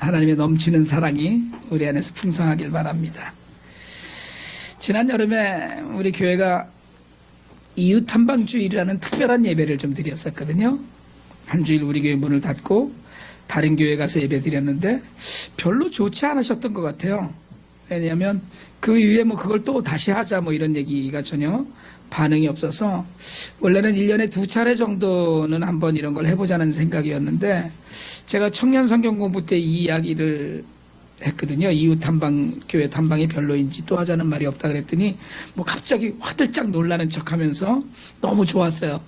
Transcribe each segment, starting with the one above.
하나님의 넘치는 사랑이 우리 안에서 풍성하길 바랍니다. 지난 여름에 우리 교회가 이웃탐방주일이라는 특별한 예배를 좀 드렸었거든요. 한 주일 우리 교회 문을 닫고 다른 교회 가서 예배 드렸는데 별로 좋지 않으셨던 것 같아요. 왜냐하면 그 이후에 뭐 그걸 또 다시 하자 뭐 이런 얘기가 전혀 반응이 없어서 원래는 1년에 2차례 정도는 한번 이런 걸 해보자는 생각이었는데 제가 청년 성경 공부 때 이 이야기를 했거든요. 이웃 탐방, 교회 탐방이 별로인지 또 하자는 말이 없다 그랬더니 뭐 갑자기 화들짝 놀라는 척 하면서 너무 좋았어요.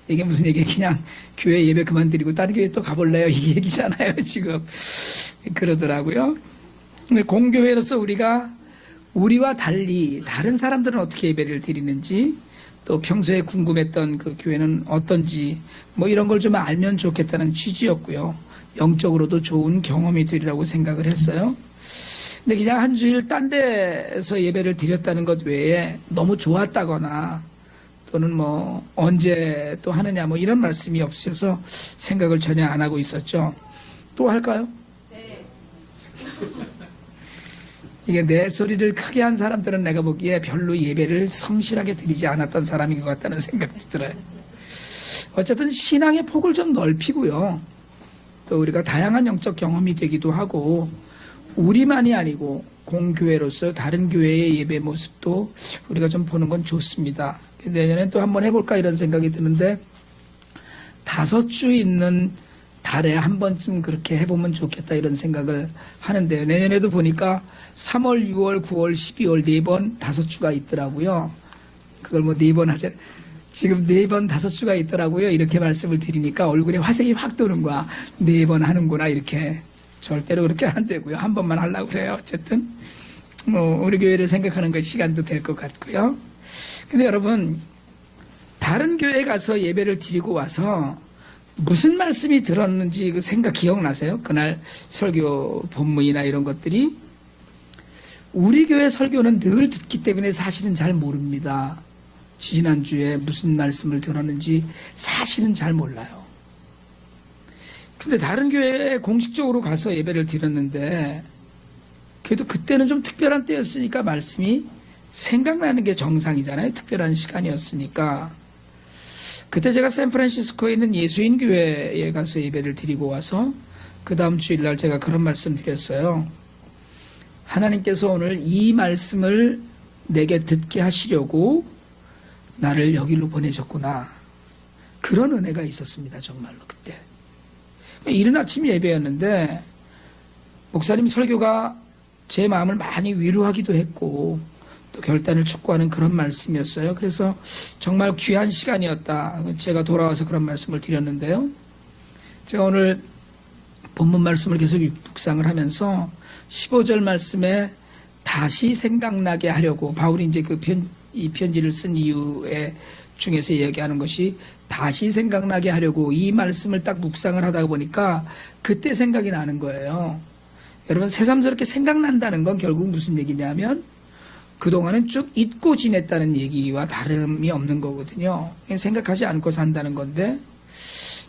이게 무슨 얘기예요? 그냥 교회 예배 그만드리고 다른 교회 또 가볼래요? 이 얘기잖아요, 지금. 그러더라고요. 근데 공교회로서 우리와 달리 다른 사람들은 어떻게 예배를 드리는지 또 평소에 궁금했던 그 교회는 어떤지 뭐 이런 걸 좀 알면 좋겠다는 취지였고요. 영적으로도 좋은 경험이 되리라고 생각을 했어요. 근데 그냥 한 주일 딴 데서 예배를 드렸다는 것 외에 너무 좋았다거나 또는 뭐 언제 또 하느냐 뭐 이런 말씀이 없으셔서 생각을 전혀 안 하고 있었죠. 또 할까요? 네. 이게 내 소리를 크게 한 사람들은 내가 보기에 별로 예배를 성실하게 드리지 않았던 사람인 것 같다는 생각이 들어요. 어쨌든 신앙의 폭을 좀 넓히고요. 또 우리가 다양한 영적 경험이 되기도 하고 우리만이 아니고 공교회로서 다른 교회의 예배 모습도 우리가 좀 보는 건 좋습니다. 내년에 또 한번 해볼까 이런 생각이 드는데 5주 있는 달에 한 번쯤 그렇게 해보면 좋겠다 이런 생각을 하는데 내년에도 보니까 3월, 6월, 9월, 12월 4번 5주가 있더라고요. 그걸 뭐 4번 하자. 지금 4번 5주가 있더라고요. 이렇게 말씀을 드리니까 얼굴에 화색이 확 도는 거야. 4번 하는구나 이렇게. 절대로 그렇게 안 되고요. 한 번만 하려고 그래요. 어쨌든 뭐 우리 교회를 생각하는 것 시간도 될 것 같고요. 근데 여러분 다른 교회에 가서 예배를 드리고 와서 무슨 말씀이 들었는지 그 생각 기억나세요? 그날 설교 본문이나 이런 것들이 우리 교회 설교는 늘 듣기 때문에 사실은 잘 모릅니다. 지난주에 무슨 말씀을 들었는지 사실은 잘 몰라요. 근데 다른 교회에 공식적으로 가서 예배를 드렸는데 그래도 그때는 좀 특별한 때였으니까 말씀이 생각나는 게 정상이잖아요. 특별한 시간이었으니까. 그때 제가 샌프란시스코에 있는 예수인 교회에 가서 예배를 드리고 와서 그 다음 주일날 제가 그런 말씀 드렸어요. 하나님께서 오늘 이 말씀을 내게 듣게 하시려고 나를 여기로 보내셨구나. 그런 은혜가 있었습니다. 정말로 그때. 이른 아침 예배였는데 목사님 설교가 제 마음을 많이 위로하기도 했고 또 결단을 촉구하는 그런 말씀이었어요. 그래서 정말 귀한 시간이었다. 제가 돌아와서 그런 말씀을 드렸는데요. 제가 오늘 본문 말씀을 계속 묵상을 하면서 15절 말씀에 다시 생각나게 하려고 바울이 이제 이 편지를 쓴 이유에 중에서 얘기하는 것이 다시 생각나게 하려고 이 말씀을 딱 묵상을 하다 보니까 그때 생각이 나는 거예요. 여러분 새삼스럽게 생각난다는 건 결국 무슨 얘기냐면 그동안은 쭉 잊고 지냈다는 얘기와 다름이 없는 거거든요. 생각하지 않고 산다는 건데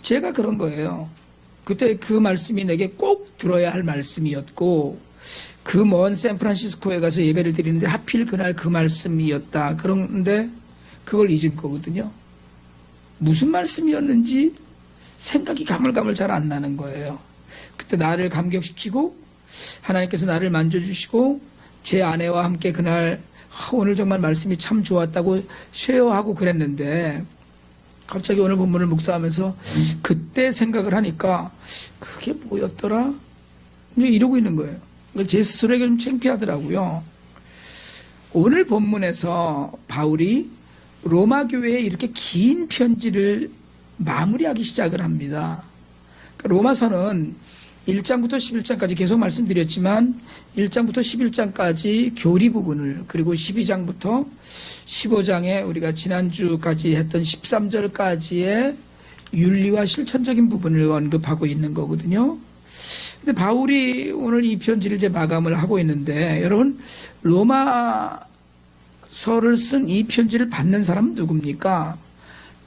제가 그런 거예요. 그때 그 말씀이 내게 꼭 들어야 할 말씀이었고 그 먼 샌프란시스코에 가서 예배를 드리는데 하필 그날 그 말씀이었다. 그런데 그걸 잊은 거거든요. 무슨 말씀이었는지 생각이 가물가물 잘 안 나는 거예요. 그때 나를 감격시키고 하나님께서 나를 만져주시고 제 아내와 함께 그날 오늘 정말 말씀이 참 좋았다고 쉐어하고 그랬는데 갑자기 오늘 본문을 묵상하면서 그때 생각을 하니까 그게 뭐였더라? 이제 이러고 있는 거예요. 제 스스로에게 좀 창피하더라고요. 오늘 본문에서 바울이 로마 교회에 이렇게 긴 편지를 마무리하기 시작을 합니다. 로마서는 1장부터 11장까지 계속 말씀드렸지만 1장부터 11장까지 교리 부분을 그리고 12장부터 15장에 우리가 지난주까지 했던 13절까지의 윤리와 실천적인 부분을 언급하고 있는 거거든요. 근데 바울이 오늘 이 편지를 이제 마감을 하고 있는데 여러분 로마서를 쓴 이 편지를 받는 사람은 누굽니까?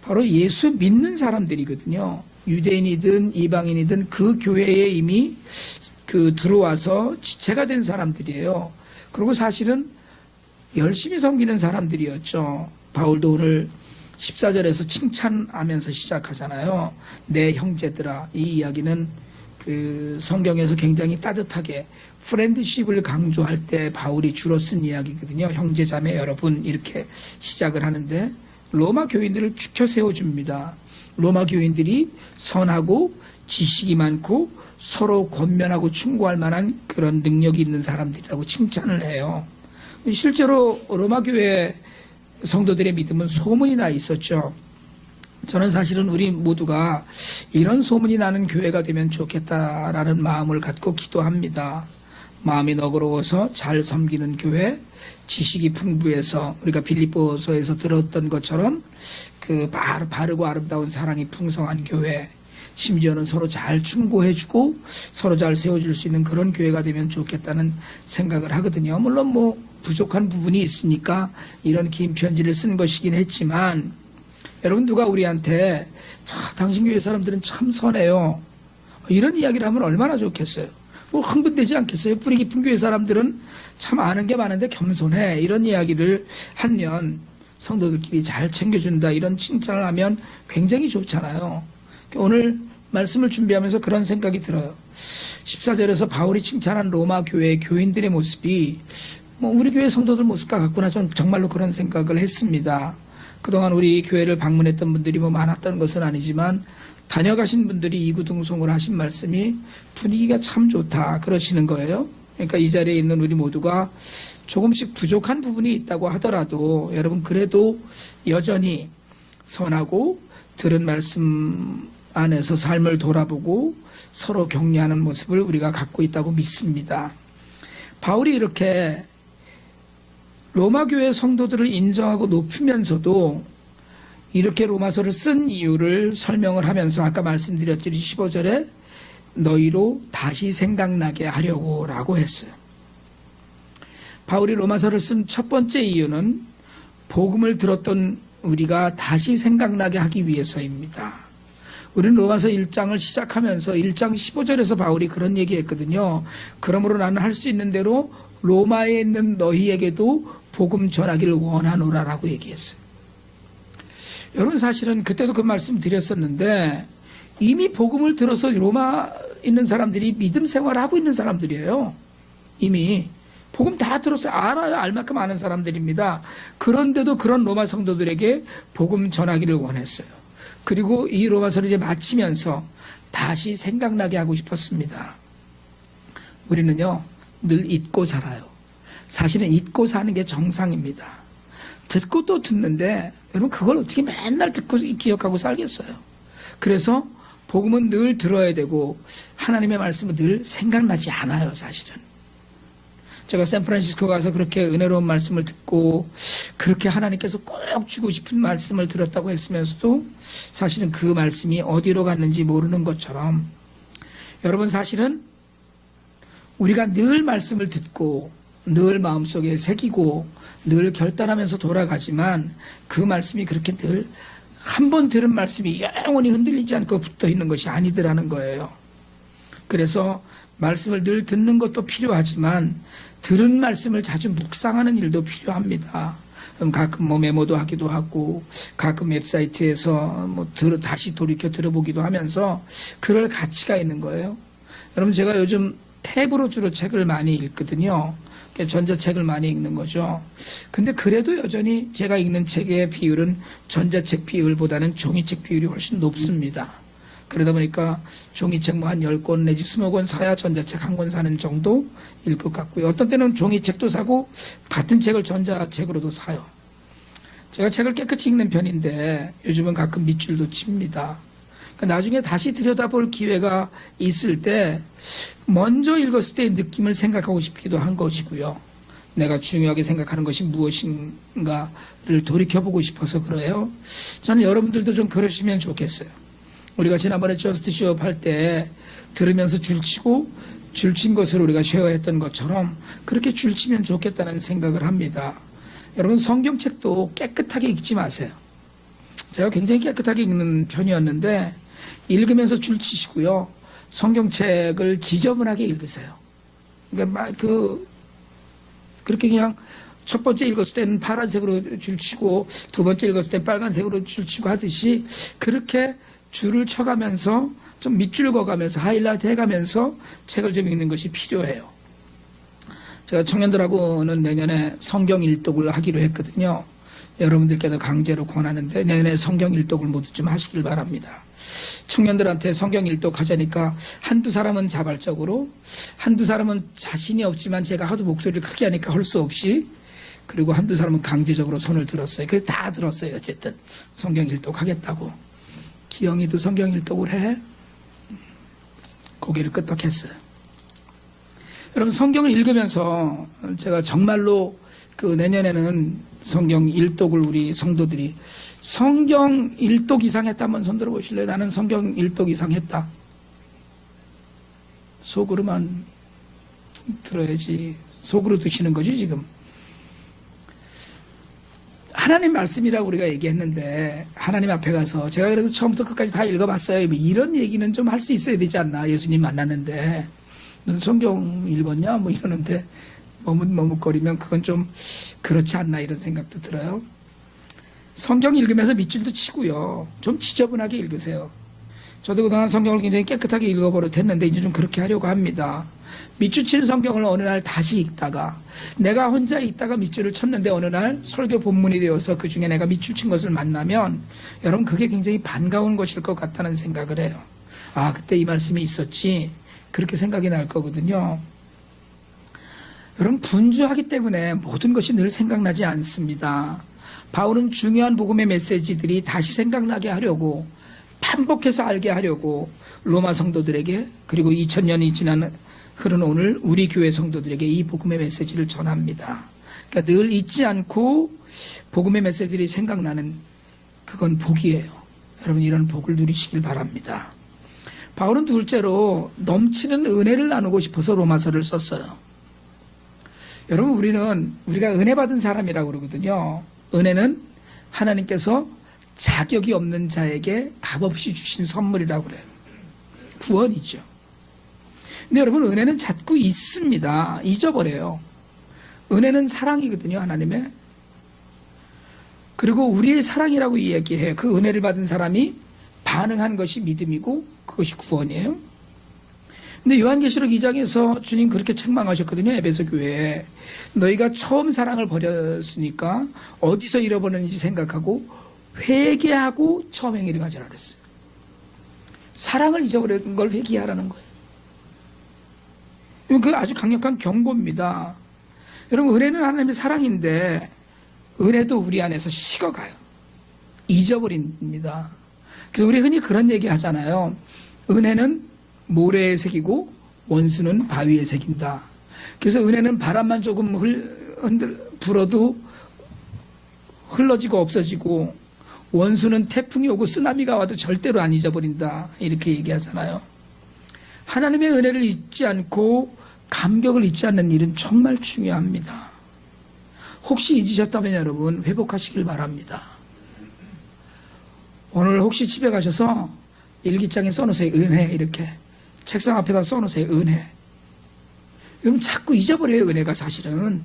바로 예수 믿는 사람들이거든요. 유대인이든 이방인이든 그 교회에 이미 들어와서 지체가 된 사람들이에요. 그리고 사실은 열심히 섬기는 사람들이었죠. 바울도 오늘 14절에서 칭찬하면서 시작하잖아요. 내 형제들아. 이 이야기는 성경에서 굉장히 따뜻하게 프렌드십을 강조할 때 바울이 주로 쓴 이야기거든요. 형제자매 여러분 이렇게 시작을 하는데 로마 교인들을 축혀 세워줍니다. 로마 교인들이 선하고 지식이 많고 서로 권면하고 충고할 만한 그런 능력이 있는 사람들이라고 칭찬을 해요. 실제로 로마 교회 성도들의 믿음은 소문이 나 있었죠. 저는 사실은 우리 모두가 이런 소문이 나는 교회가 되면 좋겠다라는 마음을 갖고 기도합니다. 마음이 너그러워서 잘 섬기는 교회, 지식이 풍부해서 우리가 빌립보서에서 들었던 것처럼 바르고 아름다운 사랑이 풍성한 교회, 심지어는 서로 잘 충고해주고 서로 잘 세워줄 수 있는 그런 교회가 되면 좋겠다는 생각을 하거든요. 물론 부족한 부분이 있으니까 이런 긴 편지를 쓴 것이긴 했지만 여러분 누가 우리한테 당신 교회 사람들은 참 선해요. 이런 이야기를 하면 얼마나 좋겠어요. 흥분되지 않겠어요? 뿌리 깊은 교회 사람들은 참 아는 게 많은데 겸손해. 이런 이야기를 하면 성도들끼리 잘 챙겨준다. 이런 칭찬을 하면 굉장히 좋잖아요. 오늘 말씀을 준비하면서 그런 생각이 들어요. 14절에서 바울이 칭찬한 로마 교회 교인들의 모습이 우리 교회 성도들 모습과 같구나. 전 정말로 그런 생각을 했습니다. 그동안 우리 교회를 방문했던 분들이 많았던 것은 아니지만 다녀가신 분들이 이구동성을 하신 말씀이 분위기가 참 좋다 그러시는 거예요. 그러니까 이 자리에 있는 우리 모두가 조금씩 부족한 부분이 있다고 하더라도 여러분 그래도 여전히 선하고 들은 말씀 안에서 삶을 돌아보고 서로 격려하는 모습을 우리가 갖고 있다고 믿습니다. 바울이 이렇게 로마 교회 성도들을 인정하고 높이면서도 이렇게 로마서를 쓴 이유를 설명을 하면서 아까 말씀드렸듯이 15절에 너희로 다시 생각나게 하려고 라고 했어요. 바울이 로마서를 쓴 첫 번째 이유는 복음을 들었던 우리가 다시 생각나게 하기 위해서입니다. 우리는 로마서 1장을 시작하면서 1장 15절에서 바울이 그런 얘기했거든요. 그러므로 나는 할 수 있는 대로 로마에 있는 너희에게도 복음 전하기를 원하노라라고 얘기했어요. 여러분 사실은 그때도 그 말씀 드렸었는데 이미 복음을 들어서 로마 있는 사람들이 믿음 생활을 하고 있는 사람들이에요. 이미 복음 다 들어서 알아요. 알 만큼 아는 사람들입니다. 그런데도 그런 로마 성도들에게 복음 전하기를 원했어요. 그리고 이 로마서를 이제 마치면서 다시 생각나게 하고 싶었습니다. 우리는요 늘 잊고 살아요. 사실은 잊고 사는 게 정상입니다. 듣고 또 듣는데 여러분 그걸 어떻게 맨날 듣고 기억하고 살겠어요. 그래서 복음은 늘 들어야 되고 하나님의 말씀은 늘 생각나지 않아요. 사실은 제가 샌프란시스코 가서 그렇게 은혜로운 말씀을 듣고 그렇게 하나님께서 꼭 주고 싶은 말씀을 들었다고 했으면서도 사실은 그 말씀이 어디로 갔는지 모르는 것처럼 여러분 사실은 우리가 늘 말씀을 듣고 늘 마음속에 새기고 늘 결단하면서 돌아가지만 그 말씀이 그렇게 늘 한 번 들은 말씀이 영원히 흔들리지 않고 붙어 있는 것이 아니더라는 거예요. 그래서 말씀을 늘 듣는 것도 필요하지만 들은 말씀을 자주 묵상하는 일도 필요합니다. 가끔 메모도 하기도 하고 가끔 웹사이트에서 다시 돌이켜 들어보기도 하면서 그럴 가치가 있는 거예요. 여러분 제가 요즘 탭으로 주로 책을 많이 읽거든요. 전자책을 많이 읽는 거죠. 근데 그래도 여전히 제가 읽는 책의 비율은 전자책 비율보다는 종이책 비율이 훨씬 높습니다. 그러다 보니까 종이책 한 10권 내지 20권 사야 전자책 한 권 사는 정도일 것 같고요. 어떤 때는 종이책도 사고 같은 책을 전자책으로도 사요. 제가 책을 깨끗이 읽는 편인데 요즘은 가끔 밑줄도 칩니다. 나중에 다시 들여다볼 기회가 있을 때 먼저 읽었을 때의 느낌을 생각하고 싶기도 한 것이고요. 내가 중요하게 생각하는 것이 무엇인가를 돌이켜보고 싶어서 그래요. 저는 여러분들도 좀 그러시면 좋겠어요. 우리가 지난번에 저스트 쇼업 할 때 들으면서 줄치고 줄친 것을 우리가 쉐어했던 것처럼 그렇게 줄치면 좋겠다는 생각을 합니다. 여러분 성경책도 깨끗하게 읽지 마세요. 제가 굉장히 깨끗하게 읽는 편이었는데 읽으면서 줄치시고요. 성경책을 지저분하게 읽으세요. 그러니까 그렇게 그냥 첫 번째 읽었을 때는 파란색으로 줄치고 두 번째 읽었을 때 빨간색으로 줄치고 하듯이 그렇게 줄을 쳐가면서 좀 밑줄 그어가면서 하이라이트 해가면서 책을 좀 읽는 것이 필요해요. 제가 청년들하고는 내년에 성경 일독을 하기로 했거든요. 여러분들께도 강제로 권하는데 내년에 성경 일독을 모두 좀 하시길 바랍니다. 청년들한테 성경 일독 하자니까 한두 사람은 자발적으로, 한두 사람은 자신이 없지만 제가 하도 목소리를 크게 하니까 할 수 없이, 그리고 한두 사람은 강제적으로 손을 들었어요. 그게 다 들었어요. 어쨌든 성경 일독 하겠다고. 기영이도 성경 일독을 해? 고개를 끄덕했어요. 여러분, 성경을 읽으면서 제가 정말로 내년에는 성경 일독을 우리 성도들이 성경 일독 이상 했다 한번 손 들어보실래요? 나는 성경 일독 이상 했다. 속으로만 들어야지. 속으로 드시는 거지 지금. 하나님 말씀이라고 우리가 얘기했는데 하나님 앞에 가서 제가 그래도 처음부터 끝까지 다 읽어봤어요. 이런 얘기는 좀 할 수 있어야 되지 않나. 예수님 만났는데 넌 성경 읽었냐? 뭐 이러는데 머뭇머뭇거리면 그건 좀 그렇지 않나 이런 생각도 들어요. 성경 읽으면서 밑줄도 치고요. 좀 지저분하게 읽으세요. 저도 그동안 성경을 굉장히 깨끗하게 읽어버릇했는데 이제 좀 그렇게 하려고 합니다. 밑줄 친 성경을 어느 날 다시 읽다가 내가 혼자 읽다가 밑줄을 쳤는데 어느 날 설교 본문이 되어서 그 중에 내가 밑줄 친 것을 만나면 여러분 그게 굉장히 반가운 것일 것 같다는 생각을 해요. 아, 그때 이 말씀이 있었지. 그렇게 생각이 날 거거든요. 여러분, 분주하기 때문에 모든 것이 늘 생각나지 않습니다. 바울은 중요한 복음의 메시지들이 다시 생각나게 하려고, 반복해서 알게 하려고 로마 성도들에게, 그리고 2000년이 지난 흐른 오늘 우리 교회 성도들에게 이 복음의 메시지를 전합니다. 그러니까 늘 잊지 않고 복음의 메시지들이 생각나는, 그건 복이에요. 여러분, 이런 복을 누리시길 바랍니다. 바울은 둘째로 넘치는 은혜를 나누고 싶어서 로마서를 썼어요. 여러분, 우리가 은혜 받은 사람이라고 그러거든요. 은혜는 하나님께서 자격이 없는 자에게 값없이 주신 선물이라고 그래요. 구원이죠. 근데 여러분, 은혜는 자꾸 있습니다. 잊어버려요. 은혜는 사랑이거든요, 하나님의. 그리고 우리의 사랑이라고 이야기해요. 그 은혜를 받은 사람이 반응한 것이 믿음이고 그것이 구원이에요. 근데 요한계시록 2장에서 주님 그렇게 책망하셨거든요. 에베소 교회에. 너희가 처음 사랑을 버렸으니까 어디서 잃어버렸는지 생각하고 회개하고 처음 행위를 가져라 그랬어요. 사랑을 잊어버린 걸 회개하라는 거예요. 그 아주 강력한 경고입니다. 여러분, 은혜는 하나님의 사랑인데 은혜도 우리 안에서 식어가요. 잊어버립니다. 그래서 우리 흔히 그런 얘기 하잖아요. 은혜는 모래에 새기고 원수는 바위에 새긴다. 그래서 은혜는 바람만 조금 불어도 흘러지고 없어지고, 원수는 태풍이 오고 쓰나미가 와도 절대로 안 잊어버린다. 이렇게 얘기하잖아요. 하나님의 은혜를 잊지 않고 감격을 잊지 않는 일은 정말 중요합니다. 혹시 잊으셨다면 여러분 회복하시길 바랍니다. 오늘 혹시 집에 가셔서 일기장에 써놓으세요. 은혜. 이렇게 책상 앞에다 써놓으세요. 은혜. 여러분 자꾸 잊어버려요. 은혜가 사실은.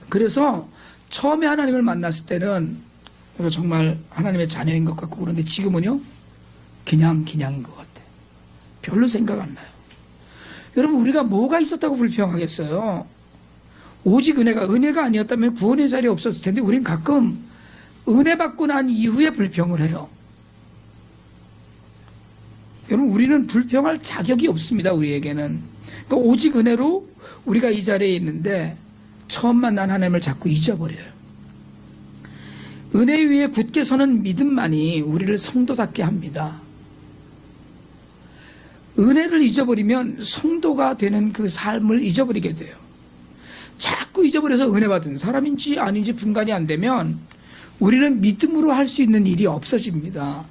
그래서 처음에 하나님을 만났을 때는 정말 하나님의 자녀인 것 같고, 그런데 지금은요 그냥인 것 같아요. 별로 생각 안 나요. 여러분, 우리가 뭐가 있었다고 불평하겠어요? 오직 은혜가 아니었다면 구원의 자리에 없었을 텐데 우린 가끔 은혜 받고 난 이후에 불평을 해요. 여러분, 우리는 불평할 자격이 없습니다. 우리에게는. 그러니까 오직 은혜로 우리가 이 자리에 있는데 처음 만난 하나님을 자꾸 잊어버려요. 은혜 위에 굳게 서는 믿음만이 우리를 성도답게 합니다. 은혜를 잊어버리면 성도가 되는 그 삶을 잊어버리게 돼요. 자꾸 잊어버려서 은혜 받은 사람인지 아닌지 분간이 안 되면 우리는 믿음으로 할 수 있는 일이 없어집니다.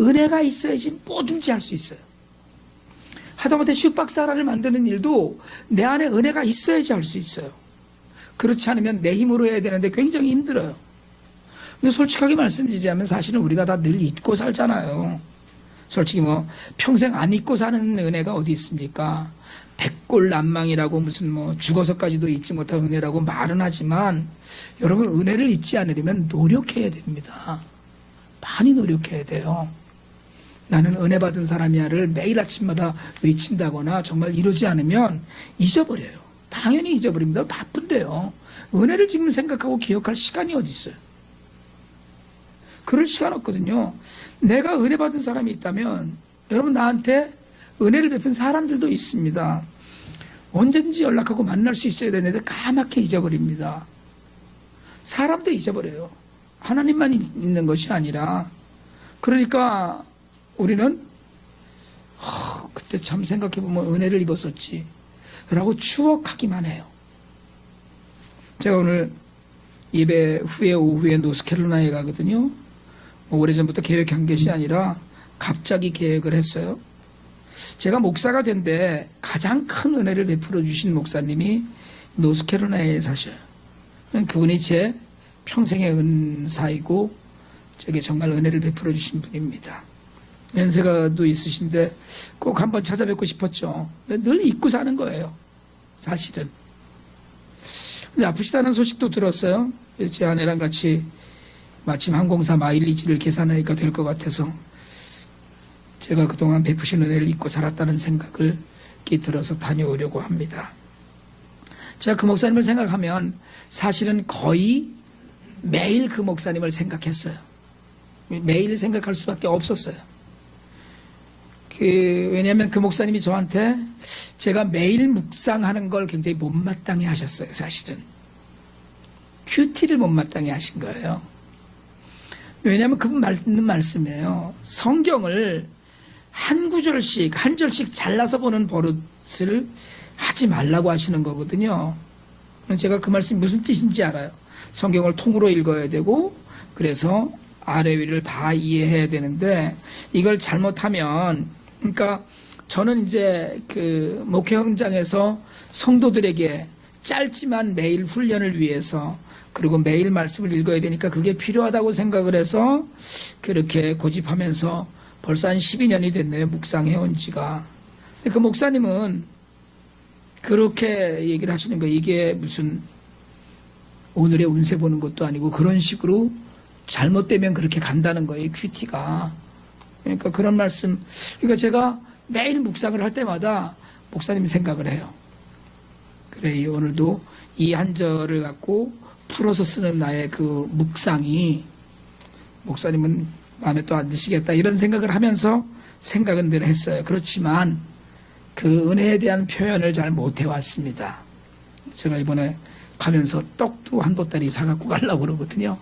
은혜가 있어야지 뭐든지 할 수 있어요. 하다못해 슈박스 하나를 만드는 일도 내 안에 은혜가 있어야지 할 수 있어요. 그렇지 않으면 내 힘으로 해야 되는데 굉장히 힘들어요. 근데 솔직하게 말씀드리자면 사실은 우리가 다 늘 잊고 살잖아요. 솔직히 뭐 평생 안 잊고 사는 은혜가 어디 있습니까? 백골난망이라고 무슨 뭐 죽어서까지도 잊지 못할 은혜라고 말은 하지만 여러분 은혜를 잊지 않으려면 노력해야 됩니다. 많이 노력해야 돼요. 나는 은혜 받은 사람이야를 매일 아침마다 외친다거나 정말 이러지 않으면 잊어버려요. 당연히 잊어버립니다. 바쁜데요. 은혜를 지금 생각하고 기억할 시간이 어디 있어요? 그럴 시간 없거든요. 내가 은혜 받은 사람이 있다면 여러분 나한테 은혜를 베푼 사람들도 있습니다. 언제든지 연락하고 만날 수 있어야 되는데 까맣게 잊어버립니다. 사람도 잊어버려요. 하나님만 있는 것이 아니라. 그러니까 우리는 그때 참 생각해보면 은혜를 입었었지 라고 추억하기만 해요. 제가 오늘 예배 후에 오후에 노스캐롤라이나에 가거든요. 오래전부터 계획한 것이 아니라 갑자기 계획을 했어요. 제가 목사가 된데 가장 큰 은혜를 베풀어 주신 목사님이 노스캐롤라이나에 사셔요. 그분이 제 평생의 은사이고 제게 정말 은혜를 베풀어 주신 분입니다. 연세가도 있으신데 꼭 한번 찾아뵙고 싶었죠. 늘 잊고 사는 거예요. 사실은. 근데 아프시다는 소식도 들었어요. 제 아내랑 같이 마침 항공사 마일리지를 계산하니까 될 것 같아서 제가 그동안 베푸신 은혜를 잊고 살았다는 생각을 들어서 다녀오려고 합니다. 제가 그 목사님을 생각하면 사실은 거의 매일 그 목사님을 생각했어요. 매일 생각할 수밖에 없었어요. 왜냐하면 그 목사님이 저한테 제가 매일 묵상하는 걸 굉장히 못마땅해 하셨어요. 사실은 큐티를 못마땅해 하신 거예요. 왜냐하면 그분 있는 말씀이에요. 성경을 한 구절씩 한 절씩 잘라서 보는 버릇을 하지 말라고 하시는 거거든요. 제가 그 말씀이 무슨 뜻인지 알아요. 성경을 통으로 읽어야 되고 그래서 아래 위를 다 이해해야 되는데 이걸 잘못하면, 그러니까 저는 이제 그 목회 현장에서 성도들에게 짧지만 매일 훈련을 위해서 그리고 매일 말씀을 읽어야 되니까 그게 필요하다고 생각을 해서 그렇게 고집하면서 벌써 한 12년이 됐네요. 묵상해온 지가. 근데 그 목사님은 그렇게 얘기를 하시는 거예요. 이게 무슨 오늘의 운세 보는 것도 아니고 그런 식으로 잘못되면 그렇게 간다는 거예요. 큐티가. 그러니까 그런 말씀. 그러니까 제가 매일 묵상을 할 때마다 목사님 생각을 해요. 그래, 오늘도 이 한 절을 갖고 풀어서 쓰는 나의 그 묵상이 목사님은 마음에 또 안 드시겠다 이런 생각을 하면서 생각은 늘 했어요. 그렇지만 그 은혜에 대한 표현을 잘 못 해왔습니다. 제가 이번에 가면서 떡도 한 보따리 사갖고 가려고 그러거든요.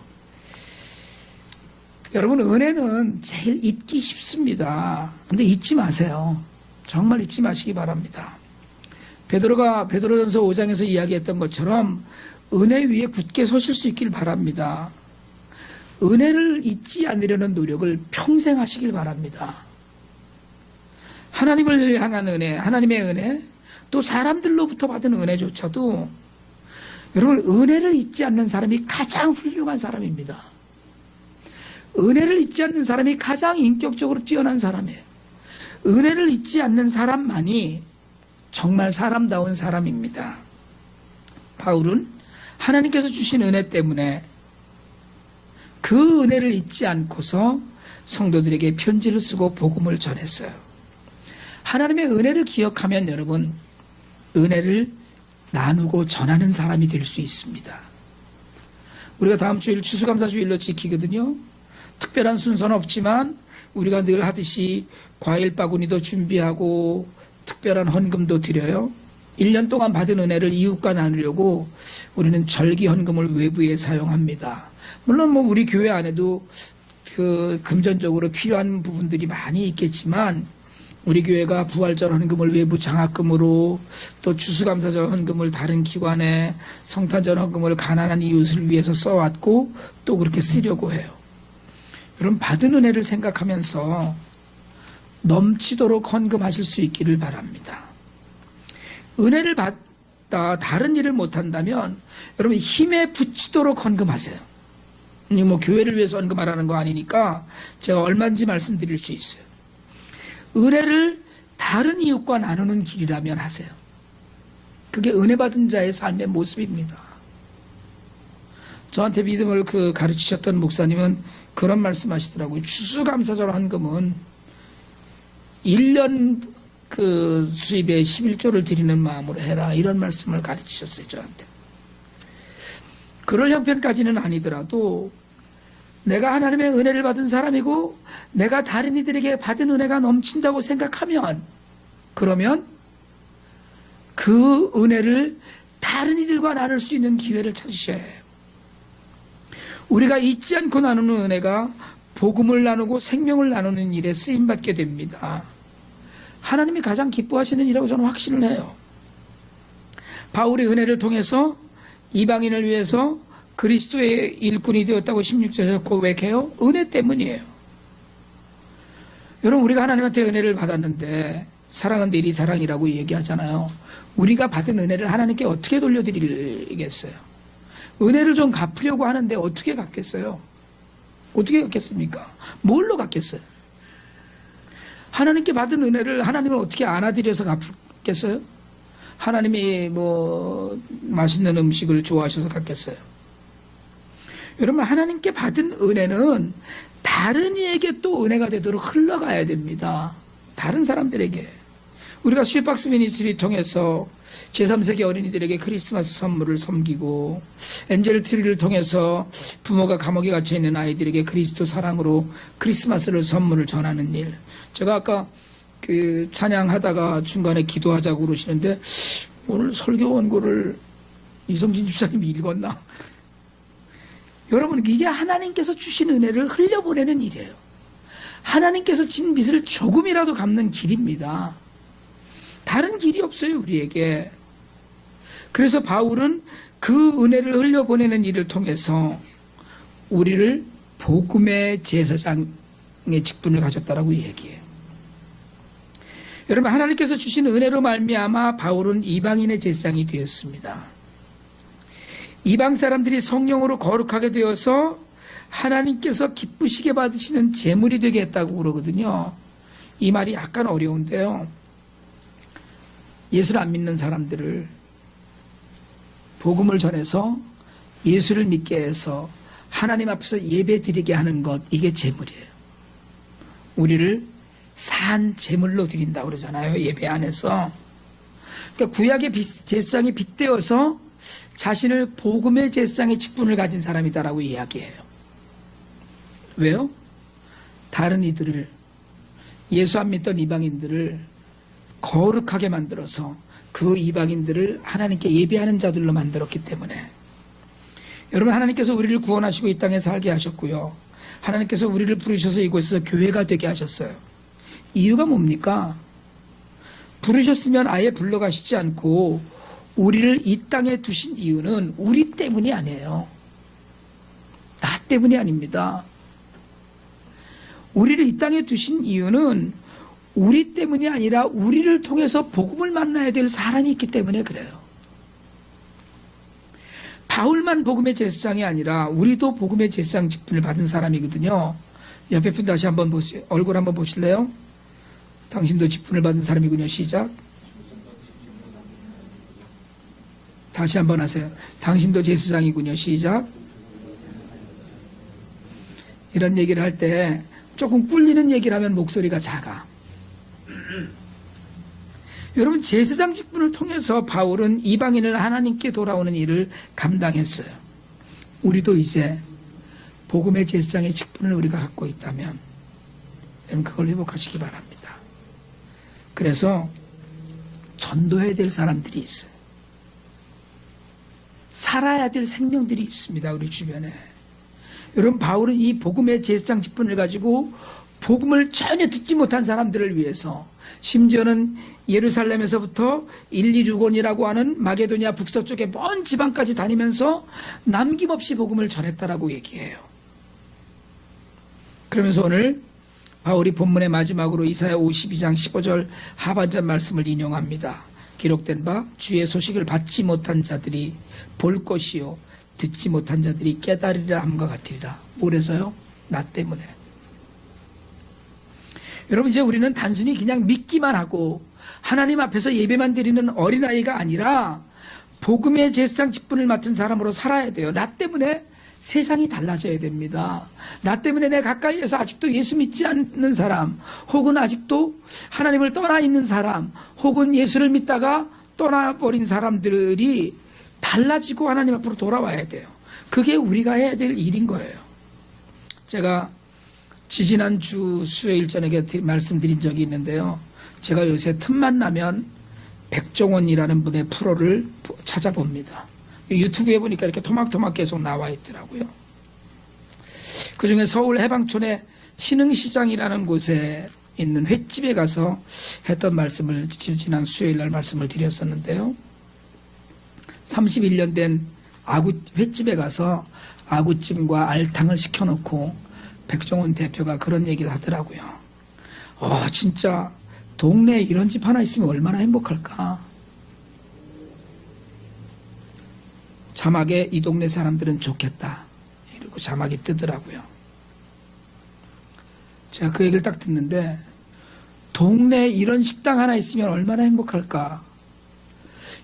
여러분 은혜는 제일 잊기 쉽습니다. 근데 잊지 마세요. 정말 잊지 마시기 바랍니다. 베드로가 베드로전서 5장에서 이야기했던 것처럼 은혜 위에 굳게 서실 수 있길 바랍니다. 은혜를 잊지 않으려는 노력을 평생 하시길 바랍니다. 하나님을 향한 은혜, 하나님의 은혜, 또 사람들로부터 받은 은혜조차도 여러분 은혜를 잊지 않는 사람이 가장 훌륭한 사람입니다. 은혜를 잊지 않는 사람이 가장 인격적으로 뛰어난 사람이에요. 은혜를 잊지 않는 사람만이 정말 사람다운 사람입니다. 바울은 하나님께서 주신 은혜 때문에 그 은혜를 잊지 않고서 성도들에게 편지를 쓰고 복음을 전했어요. 하나님의 은혜를 기억하면 여러분 은혜를 나누고 전하는 사람이 될 수 있습니다. 우리가 다음 주일 추수감사주일로 지키거든요. 특별한 순서는 없지만 우리가 늘 하듯이 과일 바구니도 준비하고 특별한 헌금도 드려요. 1년 동안 받은 은혜를 이웃과 나누려고 우리는 절기 헌금을 외부에 사용합니다. 물론 뭐 우리 교회 안에도 그 금전적으로 필요한 부분들이 많이 있겠지만 우리 교회가 부활절 헌금을 외부 장학금으로 또 추수감사절 헌금을 다른 기관에 성탄절 헌금을 가난한 이웃을 위해서 써왔고 또 그렇게 쓰려고 해요. 여러분 받은 은혜를 생각하면서 넘치도록 헌금하실 수 있기를 바랍니다. 은혜를 받다 다른 일을 못한다면 여러분 힘에 부치도록 헌금하세요. 뭐 교회를 위해서 헌금하라는 거 아니니까 제가 얼마인지 말씀드릴 수 있어요. 은혜를 다른 이웃과 나누는 길이라면 하세요. 그게 은혜 받은 자의 삶의 모습입니다. 저한테 믿음을 가르치셨던 목사님은 그런 말씀 하시더라고요. 추수감사절 헌금은 1년 수입의 11조를 드리는 마음으로 해라. 이런 말씀을 가르치셨어요, 저한테. 그럴 형편까지는 아니더라도 내가 하나님의 은혜를 받은 사람이고 내가 다른 이들에게 받은 은혜가 넘친다고 생각하면, 그러면 그 은혜를 다른 이들과 나눌 수 있는 기회를 찾으셔야 해요. 우리가 잊지 않고 나누는 은혜가 복음을 나누고 생명을 나누는 일에 쓰임받게 됩니다. 하나님이 가장 기뻐하시는 일이라고 저는 확신을 해요. 바울이 은혜를 통해서 이방인을 위해서 그리스도의 일꾼이 되었다고 16절에서 고백해요. 은혜 때문이에요. 여러분, 우리가 하나님한테 은혜를 받았는데 사랑은 내리 사랑이라고 얘기하잖아요. 우리가 받은 은혜를 하나님께 어떻게 돌려드리겠어요? 은혜를 좀 갚으려고 하는데 어떻게 갚겠어요? 어떻게 갚겠습니까? 뭘로 갚겠어요? 하나님께 받은 은혜를 하나님을 어떻게 안아드려서 갚겠어요? 하나님이 맛있는 음식을 좋아하셔서 갚겠어요? 여러분, 하나님께 받은 은혜는 다른 이에게 또 은혜가 되도록 흘러가야 됩니다. 다른 사람들에게. 우리가 슈박스 미니스트리 통해서 제3세기 어린이들에게 크리스마스 선물을 섬기고, 엔젤 트리를 통해서 부모가 감옥에 갇혀있는 아이들에게 그리스도 사랑으로 크리스마스를 선물을 전하는 일. 제가 아까 찬양하다가 중간에 기도하자고 그러시는데, 오늘 설교 원고를 이성진 집사님이 읽었나? 여러분, 이게 하나님께서 주신 은혜를 흘려보내는 일이에요. 하나님께서 진 빚을 조금이라도 갚는 길입니다. 다른 길이 없어요, 우리에게. 그래서 바울은 그 은혜를 흘려보내는 일을 통해서 우리를 복음의 제사장의 직분을 가졌다라고 얘기해요. 여러분, 하나님께서 주신 은혜로 말미암아 바울은 이방인의 제사장이 되었습니다. 이방 사람들이 성령으로 거룩하게 되어서 하나님께서 기쁘시게 받으시는 제물이 되게 했다고 그러거든요. 이 말이 약간 어려운데요. 예수를 안 믿는 사람들을 복음을 전해서 예수를 믿게 해서 하나님 앞에서 예배 드리게 하는 것, 이게 제물이에요. 우리를 산 제물로 드린다고 그러잖아요, 예배 안에서. 그러니까 구약의 제사장이 빗대어서 자신을 복음의 제사장의 직분을 가진 사람이다라고 이야기해요. 왜요? 다른 이들을, 예수 안 믿던 이방인들을 거룩하게 만들어서 그 이방인들을 하나님께 예배하는 자들로 만들었기 때문에. 여러분, 하나님께서 우리를 구원하시고 이 땅에 살게 하셨고요. 하나님께서 우리를 부르셔서 이곳에서 교회가 되게 하셨어요. 이유가 뭡니까? 부르셨으면 아예 불러가시지 않고 우리를 이 땅에 두신 이유는 우리 때문이 아니에요. 나 때문이 아닙니다. 우리를 이 땅에 두신 이유는 우리 때문이 아니라 우리를 통해서 복음을 만나야 될 사람이 있기 때문에 그래요. 바울만 복음의 제사장이 아니라 우리도 복음의 제사장 직분을 받은 사람이거든요. 옆에 분 다시 한번 얼굴 한번 보실래요? 당신도 직분을 받은 사람이군요. 시작. 다시 한번 하세요. 당신도 제사장이군요. 시작. 이런 얘기를 할 때 조금 꿀리는 얘기를 하면 목소리가 작아. 여러분, 제사장 직분을 통해서 바울은 이방인을 하나님께 돌아오는 일을 감당했어요. 우리도 이제 복음의 제사장의 직분을 우리가 갖고 있다면 여러분, 그걸 회복하시기 바랍니다. 그래서 전도해야 될 사람들이 있어요. 살아야 될 생명들이 있습니다, 우리 주변에. 여러분, 바울은 이 복음의 제사장 직분을 가지고 복음을 전혀 듣지 못한 사람들을 위해서, 심지어는 예루살렘에서부터 126원이라고 하는 마게도니아 북서쪽의 먼 지방까지 다니면서 남김없이 복음을 전했다라고 얘기해요. 그러면서 오늘 바울이 본문의 마지막으로 이사야 52장 15절 하반절 말씀을 인용합니다. 기록된 바 주의 소식을 받지 못한 자들이 볼 것이요 듣지 못한 자들이 깨달으리라 함과 같으리라. 뭐래서요? 나 때문에. 여러분, 이제 우리는 단순히 그냥 믿기만 하고 하나님 앞에서 예배만 드리는 어린아이가 아니라 복음의 제사장 직분을 맡은 사람으로 살아야 돼요. 나 때문에 세상이 달라져야 됩니다. 나 때문에 내 가까이에서 아직도 예수 믿지 않는 사람, 혹은 아직도 하나님을 떠나 있는 사람, 혹은 예수를 믿다가 떠나버린 사람들이 달라지고 하나님 앞으로 돌아와야 돼요. 그게 우리가 해야 될 일인 거예요. 제가 지지난주 수요일 저녁에 말씀드린 적이 있는데요. 제가 요새 틈만 나면 백종원이라는 분의 프로를 찾아봅니다. 유튜브에 보니까 이렇게 토막토막 계속 나와 있더라고요. 그중에 서울 해방촌의 신흥시장이라는 곳에 있는 횟집에 가서 했던 말씀을 지난 수요일 날 말씀을 드렸었는데요. 31년 된 횟집에 가서 아구찜과 알탕을 시켜놓고 백종원 대표가 그런 얘기를 하더라고요. 진짜 동네에 이런 집 하나 있으면 얼마나 행복할까. 자막에 이 동네 사람들은 좋겠다. 이러고 자막이 뜨더라고요. 제가 그 얘기를 딱 듣는데 동네에 이런 식당 하나 있으면 얼마나 행복할까.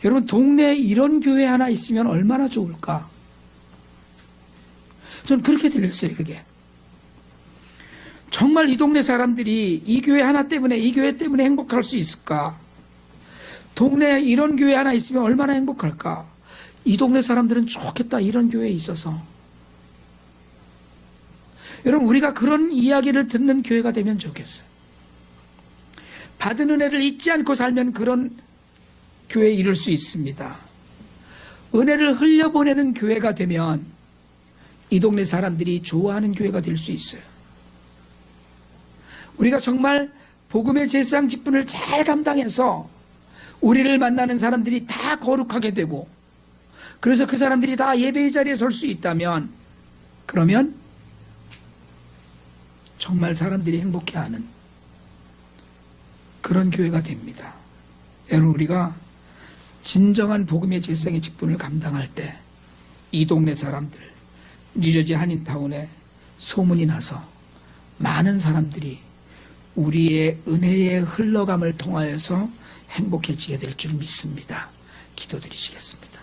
여러분, 동네에 이런 교회 하나 있으면 얼마나 좋을까. 저는 그렇게 들렸어요. 그게 정말 이 동네 사람들이 이 교회 하나 때문에, 이 교회 때문에 행복할 수 있을까. 동네에 이런 교회 하나 있으면 얼마나 행복할까. 이 동네 사람들은 좋겠다, 이런 교회에 있어서. 여러분, 우리가 그런 이야기를 듣는 교회가 되면 좋겠어요. 받은 은혜를 잊지 않고 살면 그런 교회에 이룰 수 있습니다. 은혜를 흘려보내는 교회가 되면 이 동네 사람들이 좋아하는 교회가 될 수 있어요. 우리가 정말 복음의 제사장 직분을 잘 감당해서 우리를 만나는 사람들이 다 거룩하게 되고, 그래서 그 사람들이 다 예배의 자리에 설 수 있다면, 그러면 정말 사람들이 행복해하는 그런 교회가 됩니다. 여러분, 우리가 진정한 복음의 제사장의 직분을 감당할 때 이 동네 사람들, 뉴저지 한인타운에 소문이 나서 많은 사람들이 우리의 은혜의 흘러감을 통하여서 행복해지게 될 줄 믿습니다. 기도드리시겠습니다.